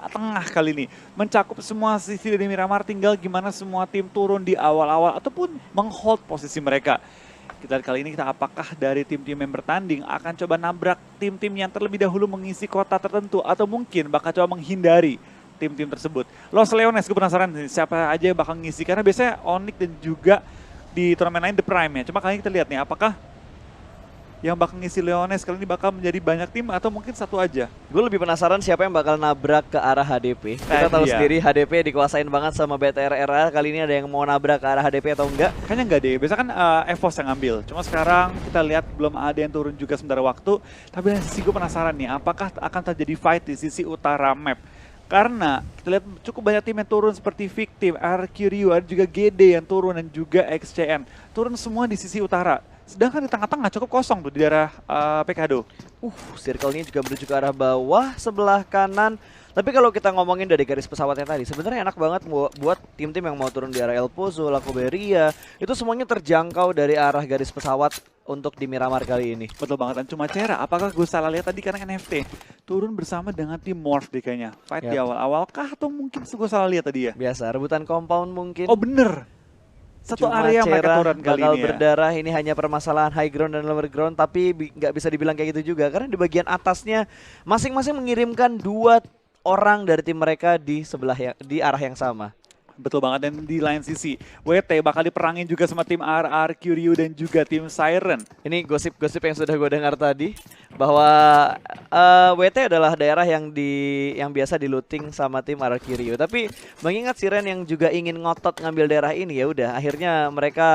tengah kali ini. Mencakup semua sisi dari Miramar, tinggal gimana semua tim turun di awal-awal ataupun menghold posisi mereka. Kita lihat kali ini apakah dari tim-tim yang bertanding akan coba nabrak tim-tim yang terlebih dahulu mengisi kota tertentu atau mungkin bakal coba menghindari tim-tim tersebut. Los Leones, gue penasaran siapa aja yang bakal ngisi karena biasanya Onyx dan juga di turnamen lain The Prime ya. Cuma kali ini kita lihat nih apakah yang bakal ngisi Leones kali ini bakal menjadi banyak tim atau mungkin satu aja. Gue lebih penasaran siapa yang bakal nabrak ke arah HDP. Kita tahu sendiri HDP dikuasain banget sama BTR RA. Kali ini ada yang mau nabrak ke arah HDP atau enggak? Kayaknya enggak deh, biasa kan EVOS yang ngambil. Cuma sekarang kita lihat belum ada yang turun juga sementara waktu. Tapi dari sisi gue penasaran nih, apakah akan terjadi fight di sisi utara map? Karena kita lihat cukup banyak tim yang turun seperti Victim, Arcurio, ada juga GD yang turun dan juga XCN. Turun semua di sisi utara. Sedangkan di tengah-tengah cukup kosong tuh di daerah PKD. Circle-nya juga menuju ke arah bawah sebelah kanan. Tapi kalau kita ngomongin dari garis pesawatnya tadi, sebenarnya enak banget buat tim-tim yang mau turun di arah El Pozo, La Coberia. Itu semuanya terjangkau dari arah garis pesawat untuk di Miramar kali ini. Betul banget, dan cuma Cera, apakah gue salah lihat tadi karena NFT turun bersama dengan tim Morph deh kayaknya. Fight di awal-awal kah atau mungkin gue salah lihat tadi ya? Biasa, rebutan compound mungkin. Oh bener. Satu Cuma area mereka turun kali bakal ini ya. berdarah, ini hanya permasalahan high ground dan lower ground, tapi nggak bisa dibilang kayak gitu juga karena di bagian atasnya masing-masing mengirimkan 2 orang dari tim mereka di di arah yang sama. Betul banget, dan di lain sisi WT bakal diperangin juga sama tim RR, Curio dan juga tim Siren. Ini gosip-gosip yang sudah gue dengar tadi bahwa WT adalah daerah yang biasa di-looting sama tim RR Curio. Tapi mengingat Siren yang juga ingin ngotot ngambil daerah ini, ya udah akhirnya mereka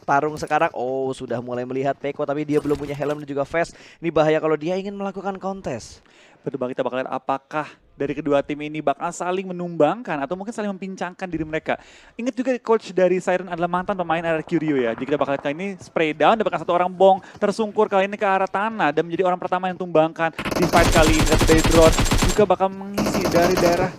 tarung sekarang. Oh, sudah mulai melihat Peko tapi dia belum punya helm dan juga vest. Ini bahaya kalau dia ingin melakukan kontes. Betul banget, kita bakal lihat apakah dari kedua tim ini bakal saling menumbangkan atau mungkin saling mempincangkan diri mereka. Ingat juga coach dari Siren adalah mantan pemain RR Curio ya. Jadi kita bakal lihat kali ini spray down, dapatkan satu orang bong tersungkur kali ini ke arah tanah dan menjadi orang pertama yang tumbangkan di fight kali ini. Dari drone juga bakal mengisi dari daerah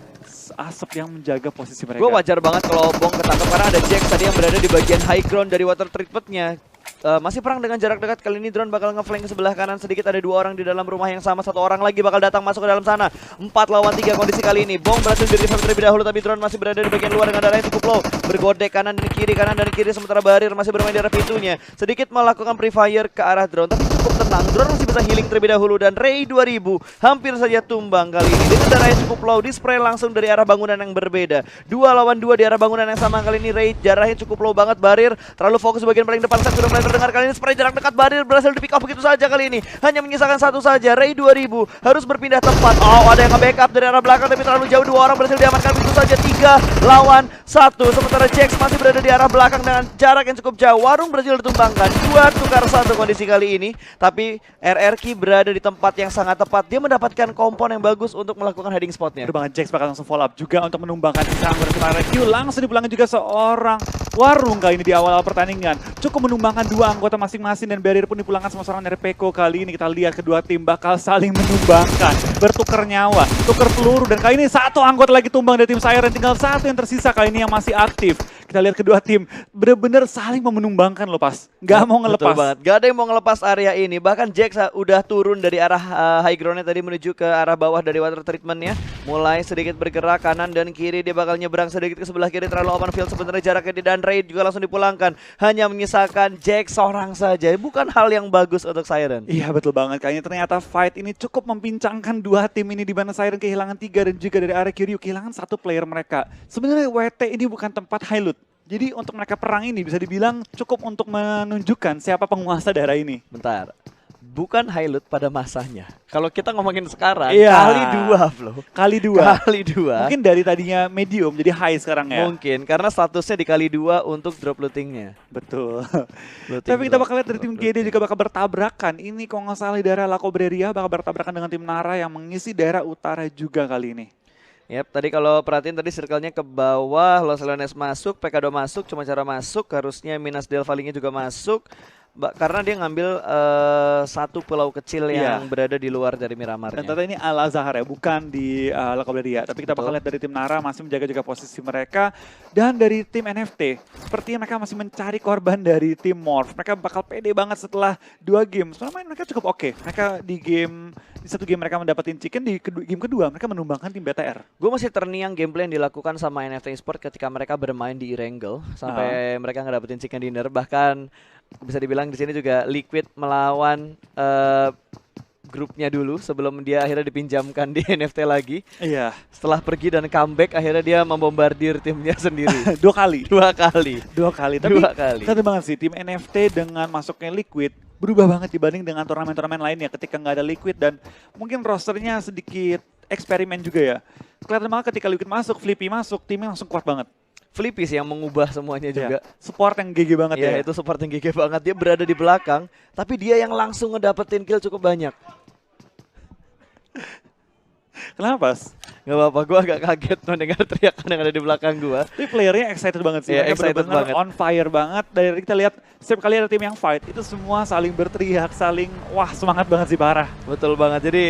asap yang menjaga posisi mereka. Gue wajar banget kalau bong ketangkep karena ada Jax tadi yang berada di bagian high ground dari water treatmentnya. Masih perang dengan jarak dekat, kali ini drone bakal ngeflank ke sebelah kanan sedikit, ada 2 orang di dalam rumah yang sama, 1 orang lagi bakal datang masuk ke dalam sana. 4 lawan 3 kondisi kali ini. Bong berhasil di revive terlebih dahulu tapi drone masih berada di bagian luar dengan darah yang cukup low. Bergodek kanan dan kiri sementara Barir masih bermain di arah pintunya. Sedikit melakukan pre-fire ke arah drone tapi cukup tenang. Drone masih bisa healing terlebih dahulu dan Ray 2000 hampir saja tumbang kali ini. Dengan darah yang cukup low, di spray langsung dari arah bangunan yang berbeda. 2 lawan 2 di arah bangunan yang sama kali ini. Ray darahnya cukup low banget. Barir terlalu fokus bagian paling depan saat sudah mulai terdengar kali ini spray jarak dekat. Barir berhasil di pick off begitu saja kali ini. Hanya menyisakan 1 saja. Ray 2000 harus berpindah tempat. Oh, ada yang nge-backup dari arah belakang tapi terlalu jauh. 2 orang berhasil diamankan begitu saja. 3 lawan 1. Sementara Jax masih berada di arah belakang dengan jarak yang cukup jauh. Warung berhasil ditumbangkan. 2 tukar 1 kondisi kali ini. Tapi RRQ berada di tempat yang sangat tepat. Dia mendapatkan kompon yang bagus untuk melakukan hiding spotnya. Betul banget, Jax bakal langsung follow up juga untuk menumbangkan sang RRQ. Langsung dipulangkan juga seorang Warung kali ini di awal-awal pertandingan. Cukup menumbangkan 2 anggota masing-masing dan Barrier pun dipulangkan sama seorang dari Peko. Kali ini kita lihat kedua tim bakal saling menumbangkan, bertukar nyawa, tukar peluru, dan kali ini 1 anggota lagi tumbang dari tim Siren, tinggal 1 yang tersisa kali ini yang masih aktif. Kita lihat kedua tim bener-bener saling menumbangkan loh, pas nggak mau ngelepas. Betul banget, gak ada yang mau ngelepas area ini. Bahkan Jax udah turun dari arah high groundnya tadi menuju ke arah bawah dari water treatmentnya. Mulai sedikit bergerak kanan dan kiri, dia bakal nyebrang sedikit ke sebelah kiri, terlalu open field sebenarnya jaraknya, dan Raid juga langsung dipulangkan. Hanya menyisakan Jax seorang saja, bukan hal yang bagus untuk Siren. Iya betul banget, kayaknya ternyata fight ini cukup mempincangkan 2 tim ini, di mana Siren kehilangan 3 dan juga dari area Kiryu kehilangan 1 player mereka. Sebenarnya WT ini bukan tempat high loot. Jadi untuk mereka perang ini bisa dibilang cukup untuk menunjukkan siapa penguasa daerah ini. Bentar, bukan high loot pada masanya. Kalau kita ngomongin sekarang, iya, kali 2 bro. Kali 2. Kali 2. Mungkin dari tadinya medium jadi high sekarang ya. Mungkin, karena statusnya dikali 2 untuk drop lootingnya. Betul. Looting Tapi kita drop, bakal lihat dari tim GD juga bakal bertabrakan. Ini kalau nggak salah di daerah La Coberia bakal bertabrakan dengan tim Nara yang mengisi daerah utara juga kali ini. Yap, tadi kalau perhatiin tadi circle-nya ke bawah, Los Leones masuk, PKD masuk, cuma cara masuk, harusnya Minas Del Valle-nya juga masuk. karena dia ngambil satu pulau kecil yang berada di luar dari Miramarnya. Dan ternyata ini Al-Azhar ya, bukan di Lakobelia. Tapi kita bakal lihat dari tim Nara masih menjaga-jaga posisi mereka. Dan dari tim NFT, sepertinya mereka masih mencari korban dari tim Morph. Mereka bakal pede banget setelah 2 game. Soalnya main mereka cukup oke. Mereka di satu game mereka mendapatkan chicken, di game kedua mereka menumbangkan tim BTR. Gue masih terngiang gameplay yang dilakukan sama NFT Esport ketika mereka bermain di Erangel. Sampai mereka ngedapetin chicken dinner. Bahkan bisa dibilang di sini juga Liquid melawan grupnya dulu sebelum dia akhirnya dipinjamkan di NFT lagi. Iya. Setelah pergi dan comeback akhirnya dia membombardir timnya sendiri. 2 kali. 2 kali. 2 kali. Tapi 2 kali. satu banget sih tim NFT dengan masuknya Liquid berubah banget dibanding dengan turnamen-turnamen lainnya ketika nggak ada Liquid dan mungkin rosternya sedikit eksperimen juga ya. Kelihatan banget ketika Liquid masuk, Flippy masuk, timnya langsung kuat banget. Flippy sih yang mengubah semuanya juga. Support yang GG banget ya. Itu support yang GG banget. Dia berada di belakang, tapi dia yang langsung ngedapetin kill cukup banyak. Kenapa? Gak apa-apa, gue agak kaget mendengar teriakan yang ada di belakang gue. Tapi playernya excited banget sih. Mereka excited banget. On fire banget. Dari kita lihat setiap kali ada tim yang fight, itu semua saling berteriak, saling semangat banget sih, parah. Betul banget. Jadi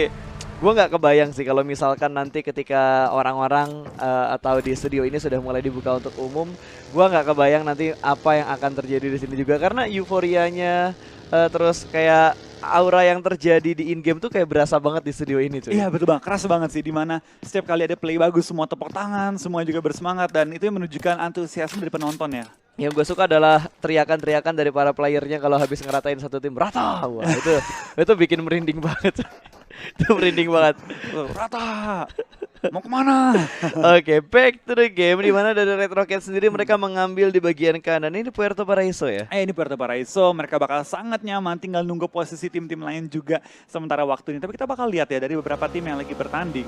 gue nggak kebayang sih kalau misalkan nanti ketika orang-orang atau di studio ini sudah mulai dibuka untuk umum, gue nggak kebayang nanti apa yang akan terjadi di sini juga karena euforianya terus kayak aura yang terjadi di in-game tuh kayak berasa banget di studio ini cuy. Iya betul banget, keras banget sih dimana setiap kali ada play bagus semua tepuk tangan, semua juga bersemangat dan itu yang menunjukkan antusiasme dari penonton ya. Yang gue suka adalah teriakan-teriakan dari para playernya kalau habis ngeratain satu tim rata. Wah itu bikin merinding banget. Itu merinding banget. Rata. Mau kemana? Oke, back to the game di mana dari Red Rocket sendiri mereka mengambil di bagian kanan. Ini Puerto Paraiso ya? Ini Puerto Paraiso, mereka bakal sangat nyaman tinggal nunggu posisi tim-tim lain juga sementara waktu ini. Tapi kita bakal lihat ya dari beberapa tim yang lagi bertanding.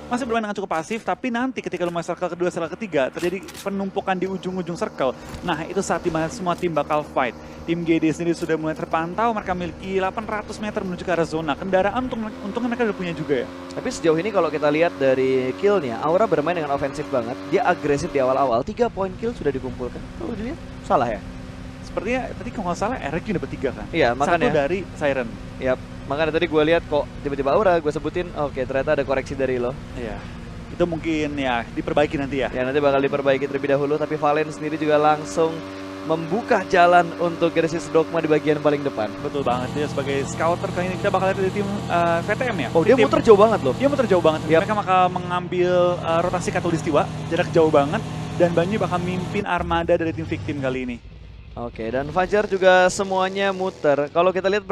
Masih bermain dengan cukup pasif, tapi nanti ketika lu masuk circle kedua, circle ketiga, terjadi penumpukan di ujung-ujung circle. Nah, itu saat dimana semua tim bakal fight. Tim GD sendiri sudah mulai terpantau, mereka memiliki 800 meter menuju ke arah zona. Kendaraan untungnya mereka udah punya juga ya. Tapi sejauh ini kalau kita lihat dari killnya, Aura bermain dengan ofensif banget. Dia agresif di awal-awal, 3 poin kill sudah dikumpulkan. Kalau dilihat, salah ya? Sepertinya tadi kalau nggak salah RQ dapat 3 kan? Iya, makanya. Satu dari Siren. Yap. Makanya tadi gue lihat kok tiba-tiba Aura gue sebutin, oke ternyata ada koreksi dari lo. Iya. Itu mungkin ya diperbaiki nanti ya. Ya nanti bakal diperbaiki terlebih dahulu, tapi Valen sendiri juga langsung membuka jalan untuk Genesis Dogma di bagian paling depan. Betul banget, dia sebagai scouter kali ini kita bakal lihat dari tim VTM ya. Oh dia muter jauh banget loh. Dia muter jauh banget, mereka bakal mengambil rotasi Katulistiwa, jarak jauh banget. Dan Banyu bakal mimpin armada dari tim victim kali ini. Oke, dan Fajar juga semuanya muter. Kalau kita lihat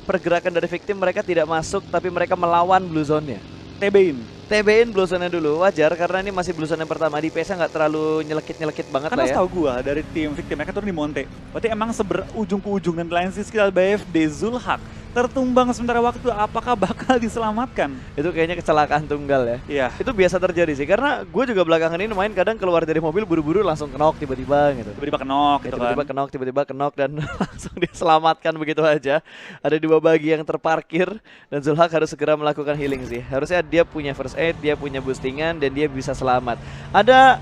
pergerakan dari victim, mereka tidak masuk, tapi mereka melawan blue zone-nya. TB-in blue zone-nya dulu, wajar karena ini masih blue zone yang pertama. DPS-nya nggak terlalu nyelekit-nyelekit banget karena lah ya. Karena setahu gua dari tim victim mereka turun di Monte. Berarti emang ujung ke ujung dan lain sih skill BFD Zulhak tertumbang sementara waktu, apakah bakal diselamatkan? Itu kayaknya kecelakaan tunggal ya. Iya. Itu biasa terjadi sih, karena gue juga belakangan ini main kadang keluar dari mobil buru-buru langsung kenok tiba-tiba gitu. Tiba-tiba kenok gitu tiba-tiba kan. Tiba-tiba kenok dan langsung diselamatkan begitu aja. Ada 2 bagi yang terparkir dan Zulhak harus segera melakukan healing sih. Harusnya dia punya first aid, dia punya boostingan dan dia bisa selamat. Ada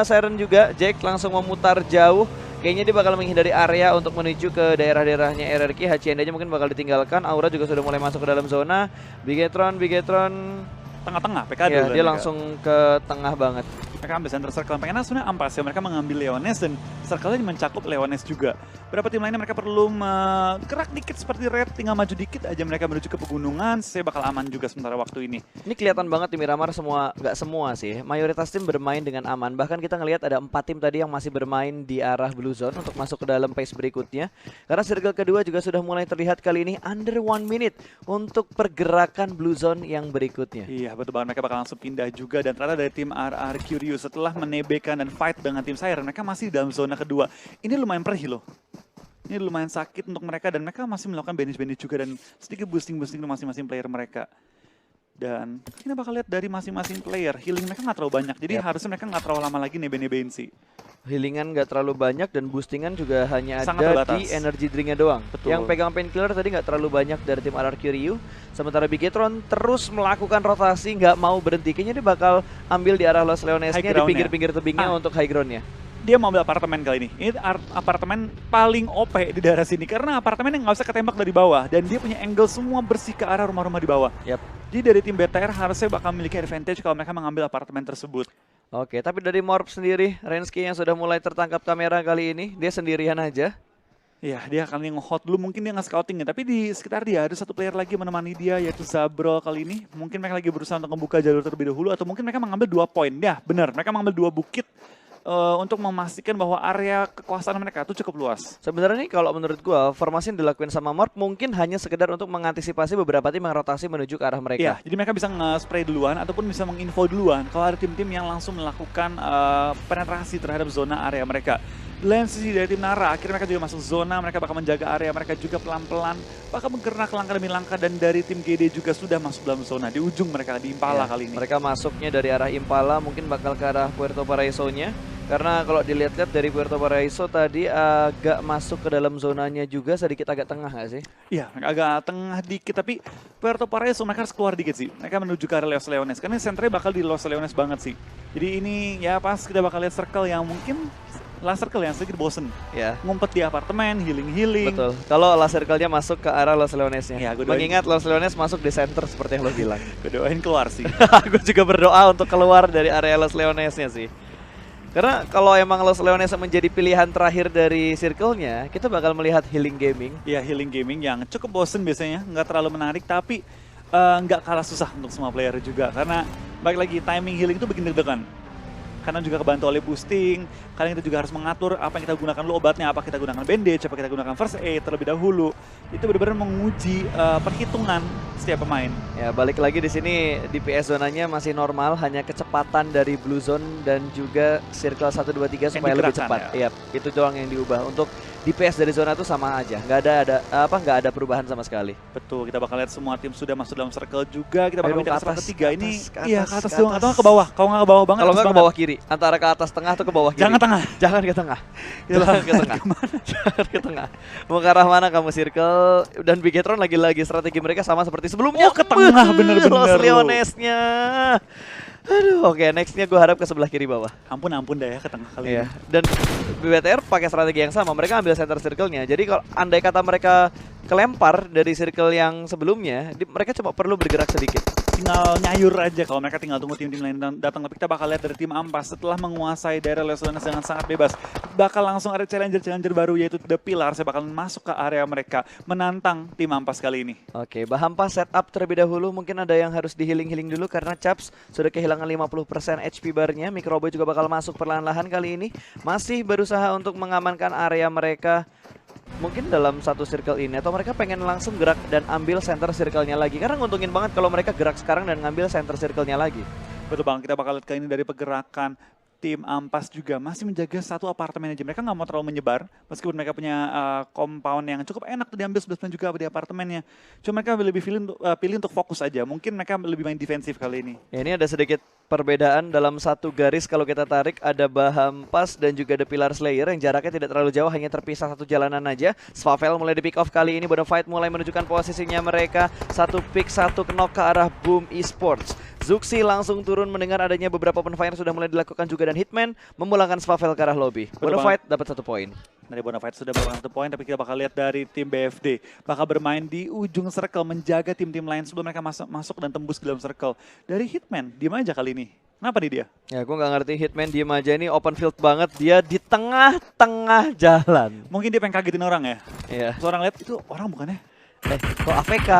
Siren juga, Jack langsung memutar jauh. Kayaknya dia bakal menghindari area untuk menuju ke daerah-daerahnya RRQ. HCND nya mungkin bakal ditinggalkan. Aura juga sudah mulai masuk ke dalam zona. Bigetron tengah-tengah PK ya, dia langsung ke tengah banget. Mereka ambil center circle, pengennya sebenarnya ampas ya, mereka mengambil Leones dan circle-nya mencakup Leones juga. Berapa tim lainnya mereka perlu gerak dikit seperti Red, tinggal maju dikit aja mereka menuju ke pegunungan, saya bakal aman juga sementara waktu ini. Ini kelihatan banget di Miramar nggak semua sih, mayoritas tim bermain dengan aman. Bahkan kita ngelihat ada 4 tim tadi yang masih bermain di arah Blue Zone untuk masuk ke dalam phase berikutnya. Karena circle kedua juga sudah mulai terlihat kali ini under 1 minute untuk pergerakan Blue Zone yang berikutnya. Iya betul banget, mereka bakal langsung pindah juga dan ternyata dari tim RR Curious setelah menebekan dan fight dengan tim Siren, mereka masih dalam zona kedua. Ini lumayan perih loh. Ini lumayan sakit untuk mereka dan mereka masih melakukan banish juga dan sedikit boosting ke masing-masing player mereka. Dan kita bakal lihat dari masing-masing player, healing mereka nggak terlalu banyak. Jadi harusnya mereka nggak terlalu lama lagi nebe-nebein sih. Healingan nggak terlalu banyak dan boostingan juga hanya sangat ada terbatas di energy drinknya doang. Betul. Yang pegang painkiller tadi nggak terlalu banyak dari tim RRQ Ryu. Sementara Bigetron terus melakukan rotasi, nggak mau berhenti. Kayaknya dia bakal ambil di arah Los Leonesnya di pinggir-pinggir tebingnya untuk high groundnya. dia mau ambil apartemen kali ini. Ini apartemen paling OP di daerah sini karena apartemen yang nggak usah ketembak dari bawah dan dia punya angle semua bersih ke arah rumah-rumah di bawah. Yap. Jadi dari tim BTR harusnya bakal memiliki advantage kalau mereka mengambil apartemen tersebut. Oke, tapi dari Morp sendiri, Rensky yang sudah mulai tertangkap kamera kali ini, dia sendirian aja. Iya, dia akan nge-hot dulu, mungkin dia nge-scouting ya. Tapi di sekitar dia ada satu player lagi menemani dia, yaitu Zabrol kali ini. Mungkin mereka lagi berusaha untuk membuka jalur terlebih dahulu, atau mungkin mereka mengambil 2 poin. Ya, benar, mereka mengambil 2 bukit untuk memastikan bahwa area kekuasaan mereka itu cukup luas. Sebenarnya nih kalau menurut gua, formasi yang dilakuin sama Morp mungkin hanya sekedar untuk mengantisipasi beberapa tim yang rotasi menuju ke arah mereka. Iya, jadi mereka bisa nge-spray duluan, ataupun bisa menginfo duluan kalau ada tim-tim yang langsung melakukan penetrasi terhadap zona area mereka. Lain sisi dari tim Nara, akhirnya mereka juga masuk zona, mereka bakal menjaga area mereka juga pelan-pelan, bakal bergerak langkah demi langkah, dan dari tim GD juga sudah masuk dalam zona, di ujung mereka, di Impala kali ini. Mereka masuknya dari arah Impala, mungkin bakal ke arah Puerto Paraiso-nya. Karena kalau dilihat-lihat dari Puerto Paraiso tadi agak masuk ke dalam zonanya juga, sedikit agak tengah nggak sih? Iya, agak tengah dikit, tapi Puerto Paraiso mereka harus keluar dikit sih. Mereka menuju ke arah Los Leones, karena senternya bakal di Los Leones banget sih. Jadi ini ya pas kita bakal lihat circle yang mungkin last circle yang sedikit bosen. Ya. Ngumpet di apartemen, healing-healing. Betul. Kalau last circle-nya masuk ke arah Los Leones-nya. Ya, Mengingat Los Leones masuk di center seperti yang lo bilang. Gue doain keluar sih. Gue juga berdoa untuk keluar dari area Los Leones-nya sih. Karena kalau emang Los Leones menjadi pilihan terakhir dari circle-nya, kita bakal melihat healing gaming. Ya, healing gaming yang cukup bosen biasanya, nggak terlalu menarik, tapi nggak kalah susah untuk semua player juga. Karena balik lagi, timing healing itu bikin deg-degan. Karena juga kebantu oleh boosting, kalian kita juga harus mengatur apa yang kita gunakan dulu obatnya, apa kita gunakan bandage, apa kita gunakan first aid terlebih dahulu. Itu benar-benar menguji perhitungan setiap pemain. Ya, balik lagi di sini DPS zonanya masih normal, hanya kecepatan dari Blue Zone dan juga Circle 1 2 3 supaya lebih cepat. Ya. Yap, itu doang yang diubah. Untuk DPS dari zona itu sama aja, nggak ada perubahan sama sekali. Betul, kita bakal lihat semua tim sudah masuk dalam circle juga. Kita bakal Ayo, bicara ke atas, circle ketiga ke ini. atas, Iya, ke ke atas atas, doang, atau nggak ke bawah. Kalau nggak ke bawah banget, Kalau atas nggak ke banget. bawah kiri, antara ke atas tengah atau ke bawah kiri. Jangan tengah. Jangan ke tengah. Kita Jangan ke tengah. Jangan ke tengah. Mau ke arah mana kamu Circle? Dan Bigetron lagi-lagi strategi mereka sama seperti sebelumnya. Oh, ke tengah, bener-bener Los lu. Leones-nya. Aduh, oke, nextnya gue harap ke sebelah kiri bawah. Ampun dah ya ke tengah kali Iya. ini. Dan BTR pakai strategi yang sama. Mereka ambil center circle-nya. Jadi kalau andai kata mereka kelempar dari circle yang sebelumnya, mereka cuma perlu bergerak sedikit. Tinggal nyayur aja kalau mereka tinggal tunggu tim-tim lain datang. Tapi kita bakal lihat dari tim Ampas setelah menguasai daerah Los Leones dengan sangat bebas. Bakal langsung ada challenger baru yaitu The Pillar. Saya bakal masuk ke area mereka menantang tim Ampas kali ini. Oke, Bahampa setup terlebih dahulu. Mungkin ada yang harus di-healing dulu karena Chaps sudah kehilangan 50% HP bar-nya. Microboy juga bakal masuk perlahan-lahan kali ini. Masih berusaha untuk mengamankan area mereka. Mungkin dalam satu circle ini, atau mereka pengen langsung gerak dan ambil center circle-nya lagi. Karena nguntungin banget kalau mereka gerak sekarang dan ngambil center circle-nya lagi. Betul bang, kita bakal lihat kali ini dari pergerakan tim Ampas juga masih menjaga satu apartemen aja. Mereka nggak mau terlalu menyebar, meskipun mereka punya compound yang cukup enak tuh diambil 11 juga di apartemennya. Cuma mereka lebih pilih untuk fokus aja. Mungkin mereka lebih main defensif kali ini. Ya, ini ada sedikit perbedaan dalam satu garis kalau kita tarik. Ada Bahampas dan juga The Pillar Slayer yang jaraknya tidak terlalu jauh, hanya terpisah satu jalanan aja. Swavel mulai di pick off kali ini. Bonafide mulai menunjukkan posisinya mereka. Satu pick, satu knock ke arah Boom Esports. Zuxi langsung turun mendengar adanya beberapa open fire sudah mulai dilakukan juga, dan Hitman memulangkan Swavel ke arah lobby. Bonafide dapat 1 poin. Dari Bonafide sudah bermain 1 poin, tapi kita bakal lihat dari tim BFD bakal bermain di ujung circle menjaga tim-tim lain sebelum mereka masuk dan tembus ke dalam circle. Dari Hitman, diem aja kali ini. Kenapa nih dia? Ya, gue nggak ngerti. Hitman diem aja, ini open field banget. Dia di tengah-tengah jalan. Mungkin dia pengen kagetin orang ya? Iya. Terus orang lihat, itu orang bukannya? Kok AFK?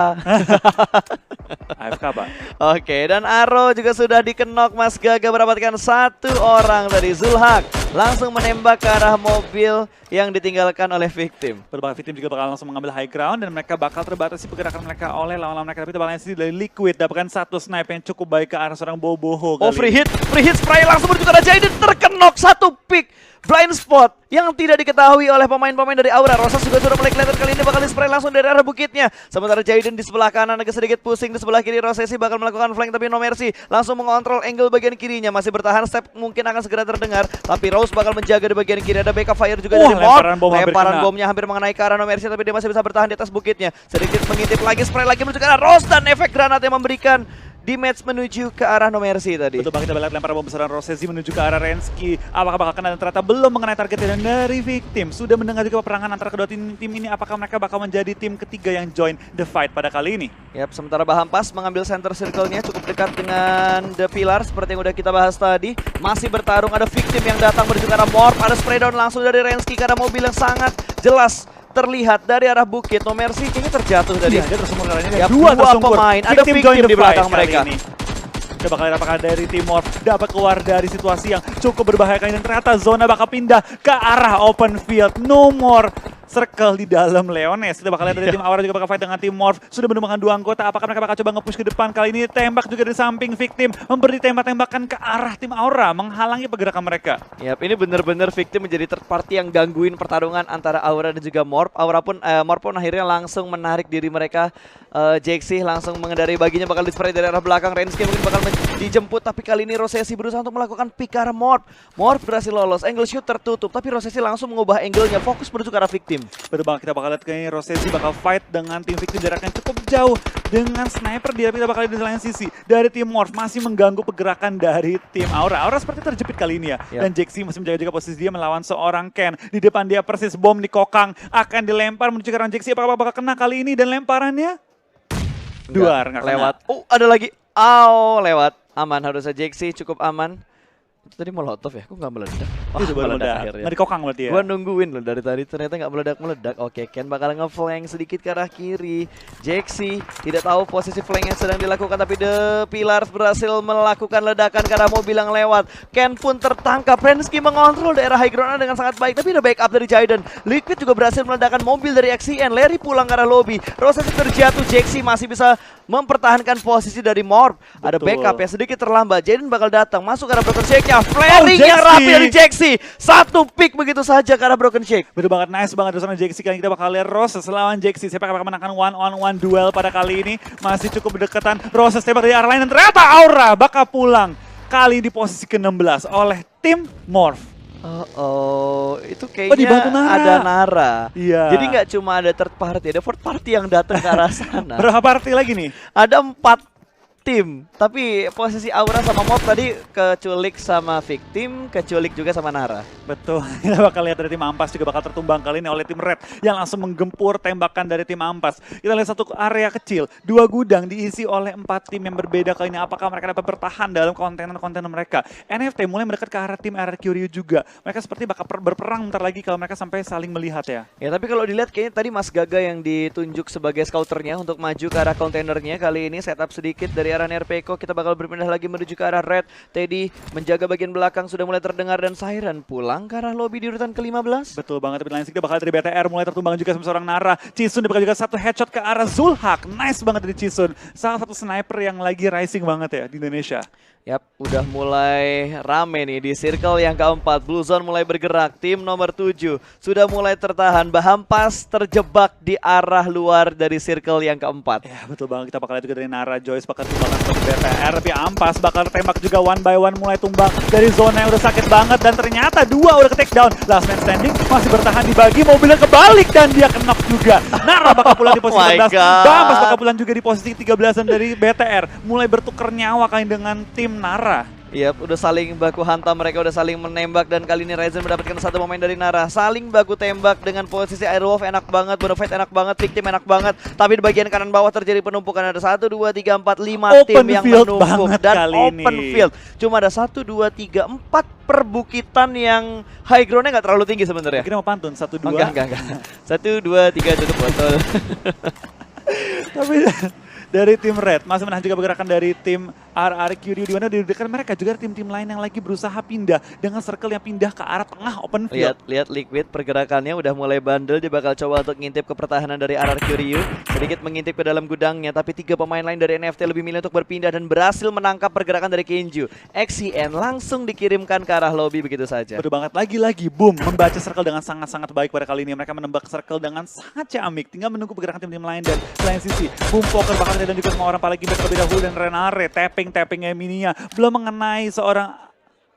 AFK pak. Oke, dan Aro juga sudah dikenok. Mas Gaga mendapatkan 1 orang dari Zulhak. Langsung menembak ke arah mobil yang ditinggalkan oleh victim. Beberapa victim juga bakal langsung mengambil high ground dan mereka bakal terbatasi pergerakan mereka oleh lawan-lawan mereka. Tapi tebalannya sendiri dari Liquid dapatkan 1 snipe yang cukup baik ke arah seorang Boboho. Oh, free hit spray langsung menuju ke arah Jaiden, terkenok 1 pick. Blind spot yang tidak diketahui oleh pemain-pemain dari Aura. Rosas juga sudah mulai kelihatan kali ini bakal di-spray langsung dari arah bukitnya. Sementara Jaiden di sebelah kanan agak sedikit pusing, di sebelah kiri Rosesi bakal melakukan flank tapi no mercy. Langsung mengontrol angle bagian kirinya, masih bertahan, step mungkin akan segera terdengar. Tapi Rose bakal menjaga di bagian kiri, ada backup fire juga dari Mort. Lemparan bomnya hampir mengenai ke arah no mercy, tapi dia masih bisa bertahan di atas bukitnya. Sedikit mengintip lagi, spray lagi menuju ke arah Rose, dan efek granat yang memberikan di match menuju ke arah No Mercy tadi. Betul banget, kita lihat lemparan bom besaran Rosesi menuju ke arah Rensky. Apakah bakal kena dan ternyata belum mengenai targetnya dan dari Victim. Sudah mendengar juga peperangan antara kedua tim ini. Apakah mereka bakal menjadi tim ketiga yang join the fight pada kali ini? Yap, sementara Bahampas mengambil center circle-nya cukup dekat dengan The Pillar seperti yang udah kita bahas tadi. Masih bertarung, ada Victim yang datang menuju ke arah Morph. Ada spray down langsung dari Rensky karena mobil yang sangat jelas terlihat dari arah bukit. No Mercy kayaknya terjatuh dari Dia tersungkur karena ya, dua pemain. Ada Victim di belakang mereka. Kita bakal lihat apakah dari Timor dapat keluar dari situasi yang cukup berbahaya kali ini. Dan ternyata zona bakal pindah ke arah open field. No more circle di dalam Leones. Kita bakal lihat dari tim Aura juga bakal fight dengan tim Morph. Sudah menemukan dua anggota. Apakah mereka bakal coba nge-push ke depan? Kali ini tembak juga dari samping Victim. Memberi tembak-tembakan ke arah tim Aura. Menghalangi pergerakan mereka. Yap, ini benar-benar Victim menjadi third party yang gangguin pertarungan antara Aura dan juga Morph. Morph pun akhirnya langsung menarik diri mereka. Jaxi langsung mengendarai baginya, bakal di-spray dari arah belakang. Rensky mungkin bakal dijemput, tapi kali ini Rosesi berusaha untuk melakukan pick ke arah Morph. Morph berhasil lolos, angle shoot tertutup, tapi Rosesi langsung mengubah angle-nya, fokus menuju ke arah Victim. Betul banget, kita bakal lihat kayaknya Rosesi bakal fight dengan tim Victim jaraknya cukup jauh dengan sniper dia, tapi kita bakal lihat di lain sisi dari tim Morph masih mengganggu pergerakan dari tim Aura. Aura seperti terjepit kali ini ya. Dan Jaxi masih menjaga juga posisi dia melawan seorang Ken. Di depan dia persis bom dikokang, akan dilempar menuju ke arah Jaxi. Apakah bakal kena kali ini dan lemparannya? Duar, nggak lewat. kena. Oh, ada lagi. Lewat. Aman, harusnya Jaxi cukup aman. Itu tadi molotov ya? Kok nggak meledak? Itu baru meledak. Nggak dikokang berarti ya? Gua nungguin loh dari tadi, ternyata nggak meledak-meledak. Oke, Ken bakal nge-flank sedikit ke arah kiri. Jaxi tidak tahu posisi flank yang sedang dilakukan, tapi The Pillars berhasil melakukan ledakan ke arah mobil yang lewat. Ken pun tertangkap. Rensky mengontrol daerah high ground dengan sangat baik, tapi ada backup dari Jaiden. Liquid juga berhasil meledakkan mobil dari XCN. Larry pulang ke arah lobby. Rosesi terjatuh. Jaxi masih bisa mempertahankan posisi dari Morph. Ada backup ya, sedikit terlambat. Jaiden bakal datang, masuk ke arah Broken Shake-nya. Flaring yang rapi dari Jaxi. Satu pick begitu saja ke arah Broken Shake. Betul banget, nice banget dari sana Jaxi. Kali ini kita bakal lihat Roses lawan Jaxi. Siapa yang bakal menangkan one-on-one duel pada kali ini. Masih cukup berdekatan. Roses tembak dari arah lain dan ternyata Aura bakal pulang. Kali di posisi ke-16 oleh tim Morph. Itu kayaknya ada Nara. Iya. Jadi nggak cuma ada third party, ada fourth party yang datang ke arah sana. Berapa party lagi nih? Ada 4 tim, tapi posisi Aura sama Morph tadi keculik sama Victim, keculik juga sama Nara. Betul, kita bakal lihat dari tim Ampas juga bakal tertumbang kali ini oleh tim Red yang langsung menggempur tembakan dari tim Ampas. Kita lihat satu area kecil, 2 gudang diisi oleh 4 tim yang berbeda kali ini. Apakah mereka dapat bertahan dalam konten-konten mereka? NFT mulai mendekat ke arah tim RRQ Ryu juga. Mereka seperti bakal berperang bentar lagi kalau mereka sampai saling melihat ya. Ya, tapi kalau dilihat kayaknya tadi Mas Gaga yang ditunjuk sebagai scouternya untuk maju ke arah kontainernya. Kali ini setup sedikit dari arah Nerpeko. Kita bakal berpindah lagi menuju ke arah Red. Teddy menjaga bagian belakang sudah mulai terdengar dan Siren pulang ke arah lobby di urutan ke-15. Betul banget, tapi lain kita bakal dari BTR mulai tertumbang juga sama seorang Nara. Chisun dibakar juga satu headshot ke arah Zulhak. Nice banget dari Chisun. Salah satu sniper yang lagi rising banget ya di Indonesia. Yap, udah mulai rame nih di circle yang keempat. Blue Zone mulai bergerak, tim nomor 7 sudah mulai tertahan. Bahampas terjebak di arah luar dari circle yang keempat. Ya betul banget, kita bakal lihat juga dari Nara. Joyce bakal tumbangkan ke BTR, tapi Ampas bakal tembak juga one by one mulai tumbang dari zona yang udah sakit banget. Dan ternyata 2 udah ke take down. Last man standing masih bertahan dibagi, mobilnya kebalik dan dia knock juga. Nara bakal pulang di posisi 13. Bahampas bakal pulang juga di posisi 13an dari BTR. Mulai bertukar nyawa kali dengan tim Nara. Iya, udah saling baku hantam, mereka udah saling menembak dan kali ini Ryzen mendapatkan satu momen dari Nara. Saling baku tembak dengan posisi Airwolf enak banget, Bonafide enak banget, Victim enak banget. Tapi di bagian kanan bawah terjadi penumpukan, ada 1, 2, 3, 4, 5 tim yang menumpuk dan open field. Cuma ada 1, 2, 3, 4 perbukitan yang high groundnya nggak terlalu tinggi sebenarnya. Kira mau pantun 1, 2. Enggak. 1, 2, 3 tutup botol. Tapi dari tim Red masih menahan juga pergerakan dari tim RRQ Ryu, di mana di dekat mereka juga ada tim-tim lain yang lagi berusaha pindah dengan circle yang pindah ke arah tengah open field. Lihat Liquid pergerakannya udah mulai bandel, dia bakal coba untuk ngintip ke pertahanan dari RRQ Ryu, sedikit mengintip ke dalam gudangnya, tapi 3 pemain lain dari NFT lebih milih untuk berpindah dan berhasil menangkap pergerakan dari Kenju. XCN langsung dikirimkan ke arah lobby begitu saja. Betul banget, lagi-lagi boom membaca circle dengan sangat-sangat baik pada kali ini. Mereka menembak circle dengan sangat ciamik, tinggal menunggu pergerakan tim-tim lain. Dan selain sisi boom poker bakal dan juga semua orang apalagi terlebih dahulu dan Renare tapping-tappingnya mininya belum mengenai seorang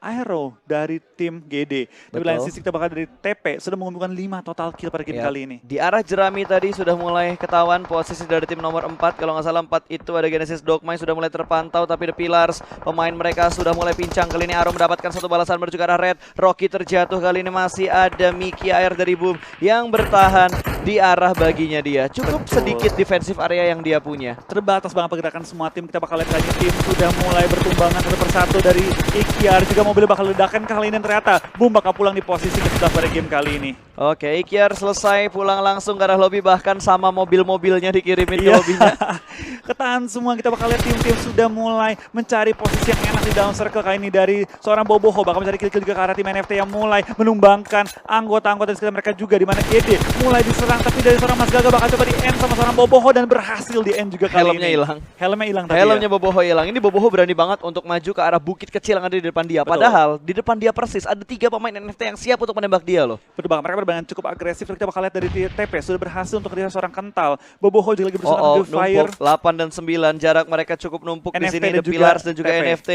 Aero dari tim GD. Tapi Betul. lain sisi kita bakal dari TP sudah mengumpulkan 5 total kill pada game Yap. kali ini. Di arah jerami tadi sudah mulai ketahuan posisi dari tim nomor 4. Kalau nggak salah 4 itu ada Genesis Dogma yang sudah mulai terpantau. Tapi The Pillars, pemain mereka sudah mulai pincang. Kali ini Aro mendapatkan satu balasan menuju ke arah Red. Rocky terjatuh, kali ini masih ada Mickey Air dari Boom yang bertahan di arah baginya dia. Cukup Betul. sedikit defensif area yang dia punya. Terbatas banget pergerakan semua tim. Kita bakal lihat lagi tim sudah mulai bertumbangan satu persatu dari Ikiar. Juga mobil bakal ledakan kali ini dan ternyata Boom bakal pulang di posisi ke-11 pada game kali ini. Oke, Ikiar selesai pulang langsung ke arah lobby, bahkan sama mobil-mobilnya dikirimin ke Iya. lobbynya. Ketahan semua, kita bakal lihat tim-tim sudah mulai mencari posisi yang enak di dalam circle kali ini dari seorang Boboho. Bakal mencari kill-kill juga ke arah tim NFT yang mulai menumbangkan anggota-anggota di sekitar mereka juga. Di mana GD mulai diserang, tapi dari seorang Mas Gaga bakal coba di-end sama seorang Boboho dan berhasil di-end juga kali Helmnya ini. hilang. Helmnya hilang tadi Helmnya ya. Boboho hilang. Ini Boboho berani banget untuk maju ke arah bukit kecil yang ada di depan dia. Betul. Padahal di depan dia persis ada 3 pemain NFT yang siap untuk menembak dia loh. Betul banget, mereka bermain cukup agresif. Kita bakal lihat dari TP sudah berhasil untuk dia seorang kental. Boboho juga lagi berusaha Oh, nge-fire. numpuk 8 dan 9, jarak mereka cukup numpuk di NFT sini. dan The juga Pillars dan juga TP. NFT.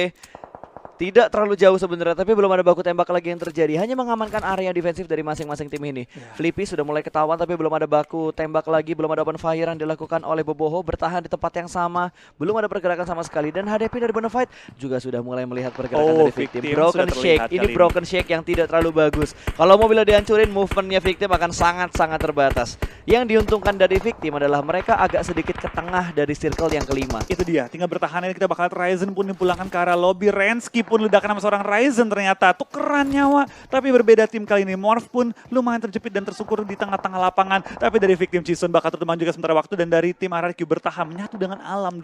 Tidak terlalu jauh sebenarnya, tapi belum ada baku tembak lagi yang terjadi. Hanya mengamankan area defensif dari masing-masing tim ini. Flippy sudah mulai ketahuan, tapi belum ada baku tembak lagi, belum ada open fire yang dilakukan oleh Boboho. Bertahan di tempat yang sama, belum ada pergerakan sama sekali. Dan HDP dari Bonafide juga sudah mulai melihat pergerakan dari Victim. Victim Broken sudah shake, terlihat ini kali ini. broken shake yang tidak terlalu bagus. Kalau mobilnya dihancurin, movementnya Victim akan sangat-sangat terbatas. Yang diuntungkan dari Victim adalah mereka agak sedikit ke tengah dari circle yang kelima. Itu dia, tinggal bertahan aja. Kita bakal lihat Ryzen pun dipulangkan ke arah lobby. Rensky pun ledakan sama seorang Ryzen ternyata. Tukeran nyawa, tapi berbeda tim kali ini. Morph pun lumayan terjepit dan tersukur di tengah-tengah lapangan. Tapi dari Victim Cison bakal tertumbang juga sementara waktu. Dan dari tim RRQ bertahan menyatu dengan alam.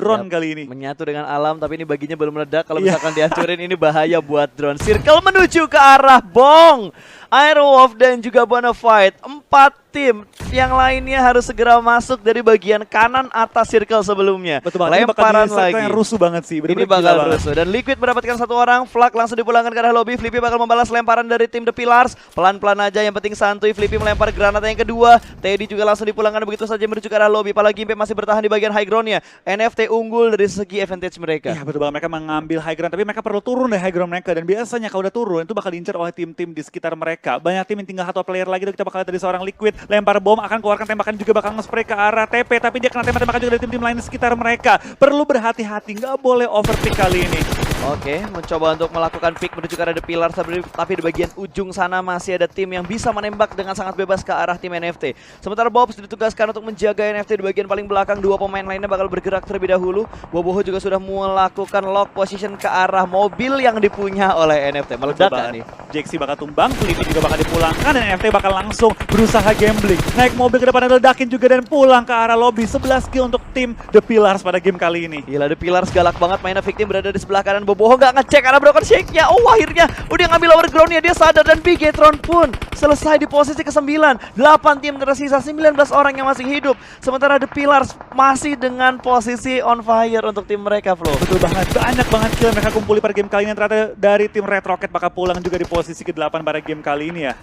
Drone Yap, kali ini. menyatu dengan alam, tapi ini baginya belum meledak. Kalau Iya. misalkan dihancurin, ini bahaya buat drone. Circle menuju ke arah Bong, Aerowolf dan juga Bonafide. 4 tim yang lainnya harus segera masuk dari bagian kanan atas circle sebelumnya. Betul banget, ini bakal Lemparan jadi circle lagi. yang rusuh banget sih. Ini Bener-bener bakal gila banget. rusuh. Dan Liquid mendapatkan 1 orang. Flak langsung dipulangkan ke arah lobby. Flippy bakal membalas lemparan dari tim The Pillars. Pelan-pelan aja, yang penting santuy. Flippy melempar granat yang kedua. Teddy juga langsung dipulangkan begitu saja menuju ke arah lobby. Apalagi Impe masih bertahan di bagian high ground-nya. NFT unggul dari segi advantage mereka. Iya betul banget, mereka mengambil high ground, tapi mereka perlu turun dari high ground mereka. Dan biasanya kalau udah turun, itu bakal diincar oleh tim-tim di sekitar mereka. Banyak tim yang tinggal 1 player lagi, kita bakal lihat dari seorang Liquid. Lempar bom, akan keluarkan tembakan juga, bakal nge-spray ke arah TP. Tapi dia kena tembakan juga dari tim-tim lain di sekitar mereka. Perlu berhati-hati, nggak boleh overpick kali ini. Oke, mencoba untuk melakukan pick menuju ke arah The Pillars, tapi di bagian ujung sana masih ada tim yang bisa menembak dengan sangat bebas ke arah tim NFT. Sementara Bobs ditugaskan untuk menjaga NFT di bagian paling belakang. 2 pemain lainnya bakal bergerak terlebih dahulu. Boboho juga sudah melakukan lock position ke arah mobil yang dipunya oleh NFT. Meledak nggak nih? Jaxi bakal tumbang, Flippy juga bakal dipulangkan, dan NFT bakal langsung berusaha gambling. Naik mobil ke depan, ledakin juga dan pulang ke arah lobby. 11 kill untuk tim The Pillars pada game kali ini. Gila, The Pillars galak banget mainnya. Victim berada di sebelah kanan. Boboho nggak ngecek arah broken shake-nya. Oh, akhirnya udah ngambil lower ground-nya. Dia sadar dan Bigetron pun selesai di posisi ke-9. 8 tim tersisa, 19 orang yang masih hidup. Sementara The Pillars masih dengan posisi on fire untuk tim mereka, Flo. Betul banget, banyak banget kill yang mereka kumpuli pada game kali ini. Ternyata dari tim Red Rocket bakal pulang juga di posisi ke-8 pada game kali ini ya.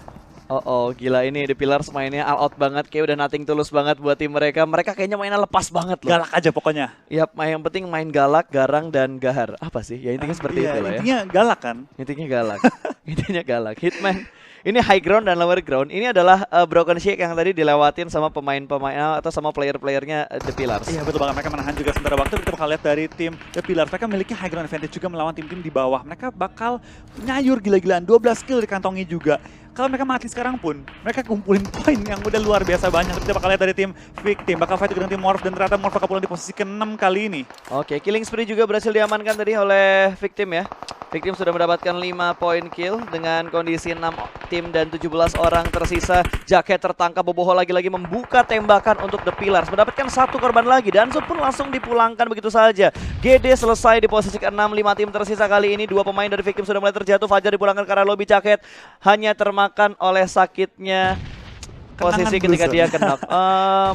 Oh, gila ini The Pillars mainnya all out banget. Kayak udah nothing tulus banget buat tim mereka. Mereka kayaknya mainnya lepas banget loh. Galak aja pokoknya. Yap, yang penting main galak, garang, dan gahar. Apa sih? Ya intinya seperti Iya, itu lah ya. intinya galak kan. Intinya galak. Intinya galak. Hitman. Ini high ground dan lower ground. Ini adalah broken shake yang tadi dilewatin sama pemain-pemain atau sama player-playernya The Pillars. Iya betul banget, mereka menahan juga sementara waktu. Kita bakal lihat dari tim The Pillars, mereka memiliki high ground advantage juga melawan tim-tim di bawah. Mereka bakal nyayur gila-gilaan, 12 kill dikantongi juga. Kalau mereka mati sekarang pun, mereka kumpulin poin yang udah luar biasa banyak. Kita bakal lihat dari tim Victim, bakal fight dengan tim Morph, dan ternyata Morph bakal pulang di posisi ke-6 kali ini. Oke, killing spree juga berhasil diamankan tadi oleh Victim ya. Victim sudah mendapatkan 5 poin kill dengan kondisi 6 tim dan 17 orang tersisa. Jacket tertangkap, Boboho lagi-lagi membuka tembakan untuk The Pillars. Mendapatkan 1 korban lagi, Danzo pun langsung dipulangkan begitu saja. GD selesai di posisi ke-6, 5 tim tersisa kali ini. 2 pemain dari Victim sudah mulai terjatuh. Fajar dipulangkan ke arah lobby. Jacket hanya termakan oleh sakitnya posisi ketika dia kena.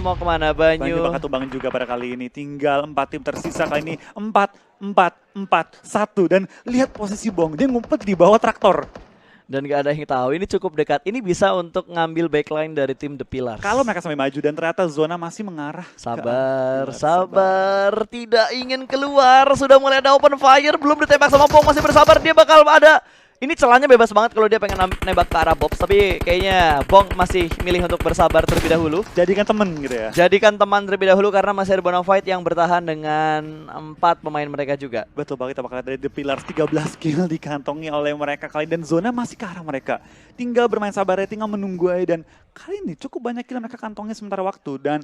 Mau kemana Banyu Banyu? bakal tumbangin juga pada kali ini. Tinggal 4 tim tersisa kali ini. 4, 4, 4, 1. Dan lihat posisi Bong, dia ngumpet di bawah traktor. Dan gak ada yang tahu, ini cukup dekat. Ini bisa untuk ngambil backline dari tim The Pillars. Kalau mereka sampai maju dan ternyata zona masih mengarah. Sabar, tidak ingin keluar. Sudah mulai ada open fire, belum ditembak sama Bong, masih bersabar. Dia bakal ada. Ini celahnya bebas banget kalau dia pengen nembak ke arah Bobs, tapi kayaknya Bong masih milih untuk bersabar terlebih dahulu. Jadikan temen gitu ya. Jadikan teman terlebih dahulu karena masih ada Bonafide yang bertahan dengan 4 pemain mereka juga. Betul banget, kita bakal lihat dari The Pillars 13 kill dikantongi oleh mereka kali ini, dan zona masih ke arah mereka. Tinggal bermain sabar ya, tinggal menunggu aja, dan kali ini cukup banyak kill mereka kantongi sementara waktu, dan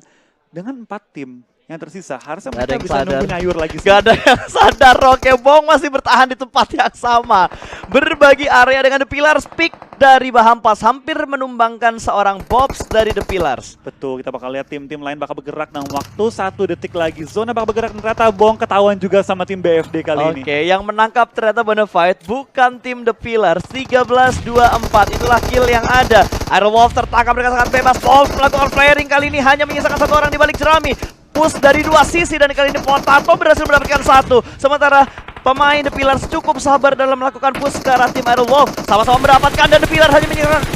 dengan 4 tim yang tersisa harusnya mereka bisa nunggu nyayur lagi sih. Gak ada yang sadar, Roke Bong masih bertahan di tempat yang sama. Berbagi area dengan The Pillars, pick dari Bahampas hampir menumbangkan seorang Bobs dari The Pillars. Betul, kita bakal lihat tim-tim lain bakal bergerak dalam waktu 1 detik lagi. Zona bakal bergerak dan ternyata Bong ketahuan juga sama tim BFD kali ini. Oke, yang menangkap ternyata Bonafide bukan tim The Pillars. 13-24, itulah kill yang ada. Aerowolf tertangkap dengan sangat bebas. Bobs melakukan flaring kali ini hanya menyisakan 1 orang di balik jerami. Push dari 2 sisi dan kali ini Potato berhasil mendapatkan 1. Sementara pemain The Pillars cukup sabar dalam melakukan push ke arah tim Aerowolf. Sama-sama mendapatkan dan The Pillars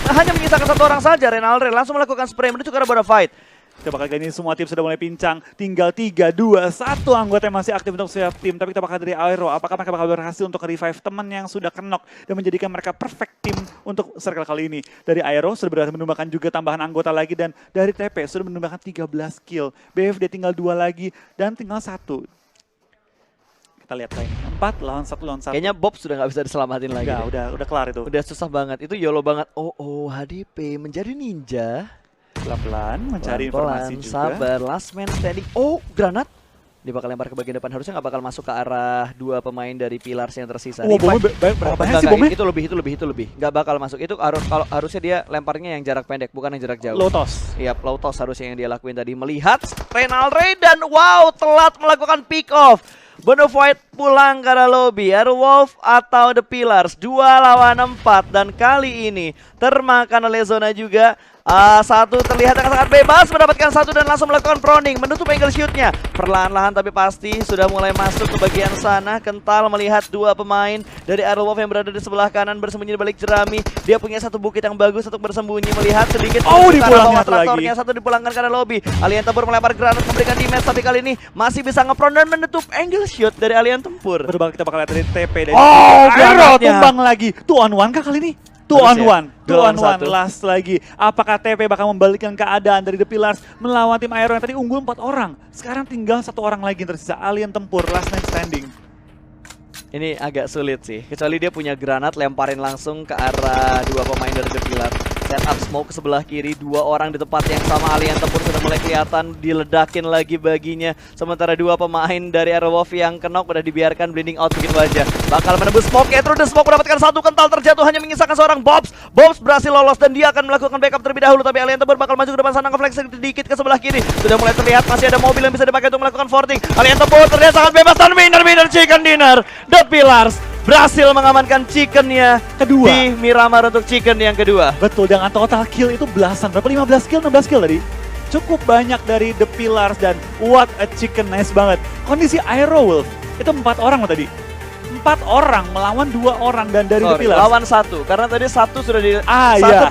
hanya menyisakan 1 orang saja. Renalre langsung melakukan spray menuju ke arah Bonafide. Kita bakal kali ini semua tim sudah mulai pincang. Tinggal 3, 2, 1 anggota yang masih aktif untuk setiap tim. Tapi kita bakal dari Aero. Apakah mereka bakal berhasil untuk revive teman yang sudah knock dan menjadikan mereka perfect team untuk circle kali ini. Dari Aero sudah berhasil menumbangkan juga tambahan anggota lagi. Dan dari TP sudah menumbangkan 13 kill. BFD tinggal 2 lagi dan tinggal 1. Kita lihat lain. 4 lawan 1 lawan 1. Kayaknya Bob sudah nggak bisa diselamatin lagi. Enggak, udah kelar itu. Udah susah banget. Itu YOLO banget. HDP menjadi ninja. Pelan-pelan mencari informasi juga. Sabar, last man standing. Granat. Dia bakal lempar ke bagian depan. Harusnya nggak bakal masuk ke arah 2 pemain dari Pillars yang tersisa. Bomnya berapa sih bomnya? Itu lebih. Nggak bakal masuk. Itu harusnya dia lemparnya yang jarak pendek, bukan yang jarak jauh. Low toss. Iya, low toss harusnya yang dia lakuin tadi. Melihat Renalre dan wow, telat melakukan pick off. Bonafide pulang ke arah lobby. Aerowolf atau The Pillars 2 lawan 4 dan kali ini termakan oleh zona juga. 1 terlihat dengan sangat bebas mendapatkan 1 dan langsung melakukan proning menutup angle shootnya. Perlahan-lahan tapi pasti sudah mulai masuk ke bagian sana. Kental melihat 2 pemain dari Aerowolf yang berada di sebelah kanan bersembunyi di balik jerami. Dia punya 1 bukit yang bagus untuk bersembunyi. Melihat sedikit dipulangkan lagi. 1 dipulangkan karena lobby. Alien Tempur melempar granat memberikan damage, tapi kali ini masih bisa ngepron dan menutup angle shoot dari Alien Tempur. Betul, kita bakal lihat dari TP dari Aero tumbang lagi. 2 on 1 kah kali ini? 2 on 1 last lagi. Apakah TP bakal membalikkan keadaan dari The Pillars melawan tim Aero yang tadi unggul 4 orang. Sekarang tinggal 1 orang lagi yang tersisa. Alien Tempur, last man standing. Ini agak sulit sih, kecuali dia punya granat lemparin langsung ke arah 2 pemain dari The Pillars. Set up smoke ke sebelah kiri, 2 orang di tempat yang sama. Alien Tempur sudah mulai kelihatan, diledakin lagi baginya. Sementara 2 pemain dari Aerowolf yang kenok udah dibiarkan bleeding out begitu aja. Bakal menembus smoke, through the smoke mendapatkan 1 kental terjatuh, hanya menyisakan seorang Bobs. Bobs berhasil lolos dan dia akan melakukan backup terlebih dahulu. Tapi Alien Tempur bakal maju ke depan sana, ngeflex sedikit ke sebelah kiri. Sudah mulai terlihat masih ada mobil yang bisa dipakai untuk melakukan forting. Alien Tempur terlihat sangat bebas dan winner chicken dinner. The Pillars berhasil mengamankan chickennya kedua di Miramar untuk chicken yang kedua. Betul, dengan total kill itu belasan. Berapa? 15 kill, 16 kill tadi. Cukup banyak dari The Pillars dan what a chicken, nice banget. Kondisi Aerowolf itu 4 orang loh tadi. 4 orang melawan 2 orang dan dari The Pillars. Lawan 1, karena tadi 1 sudah di iya.